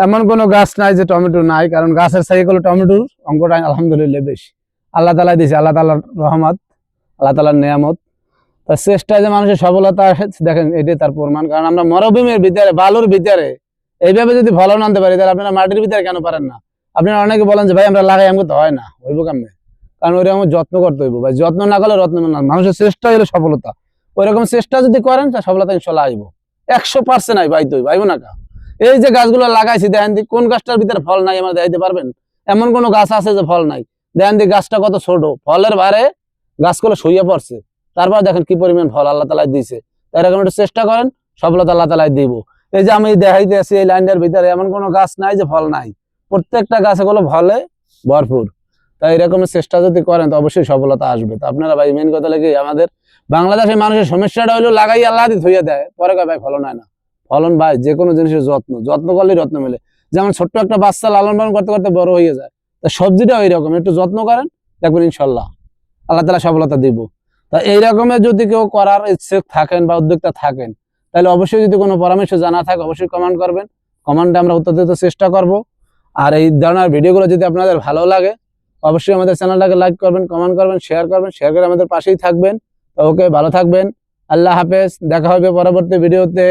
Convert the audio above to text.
এমন কোনো গাছ নাই যে টমেটো নাই, কারণ গাছের সাইকেল টমেটোর অঙ্কটা আলহামদুলিল্লাহ বেশি আল্লাহ তালা দিয়েছে, আল্লাহ তালার রহমত, আল্লাহ তালার নিয়ামত। তার চেষ্টায় যে মানুষের সফলতা আসে দেখেন, এটাই তার প্রমাণ। কারণ আমরা মরুভূমির ভিতরে, বালুর ভিতরে এইভাবে যদি ফলন আনতে পারি, তাহলে আপনারা মাটির ভিতরে কেন পারেন না? আপনারা অনেকে বলেন যে ভাই আমরা লাগাই, আমাকে তো হয় না, হইব কেমনে? কারণ ওইরকম যত্ন করতে হইব ভাই, যত্ন না করলে রত্ন না। মানুষের চেষ্টা হলো সফলতা, ওইরকম চেষ্টা যদি করেন তা সফলতা ইনশাল্লাহ আসবো। 100% আই ভাই, তুই ভাইবো না কা? এই যে গাছগুলো লাগাইছি দেখেন কোন গাছটার ভিতরে ফল নাই আমার দেখাইতে পারবেন? এমন কোন গাছ আছে যে ফল নাই? দেখেন গাছটা কত ছোট, ফলের ভারে গাছগুলো শুয়ে পড়ছে, তারপর দেখেন কি পরিমাণ ফল আল্লাহ তালা দিয়েছে। এরকম একটু চেষ্টা করেন, সফলতা আল্লাহ তালা দিব। এই যে আমি দেখাইতে আছি এই লাইনটার ভিতরে এমন কোনো গাছ নাই যে ফল নাই, প্রত্যেকটা গাছে গুলো ফলে ভরপুর। তাই এরকম চেষ্টা যদি করেন তো অবশ্যই সফলতা আসবে। তো আপনারা ভাই মেন কথা লাগে, আমাদের বাংলাদেশের মানুষের সমস্যাটা হলো লাগাই আল্লাহ ধুয়ে দেয়, পরে ভাই ফলন হয় না। ফলন ভাই যে কোনো জিনিসের যত্ন করলেই রত্ন মেলে। যেমন ছোট্ট একটা বাচ্চা লালন পালন করতে করতে বড় হয়ে যায়, তা সবজিটা ওই রকম, একটু যত্ন করেন দেখবেন ইনশাল্লাহ আল্লাহ তালা সফলতা দিব। তা এই রকমের যদি কেউ করার ইচ্ছে থাকেন বা উদ্যোক্তা থাকেন, তাহলে অবশ্যই যদি কোনো পরামর্শ জানা থাকে অবশ্যই কমেন্ট করবেন, কমেন্টে আমরা উত্তর দিতে চেষ্টা করব। আর এই ধরনের ভিডিওগুলো যদি আপনাদের ভালো লাগে অবশ্যই আমাদের চ্যানেলটাকে লাইক করবেন, কমেন্ট করবেন, শেয়ার করবেন, শেয়ার করে আমাদের পাশেই থাকবেন। তো ওকে, ভালো থাকবেন, আল্লাহ হাফেজ, দেখা হবে পরবর্তী ভিডিওতে।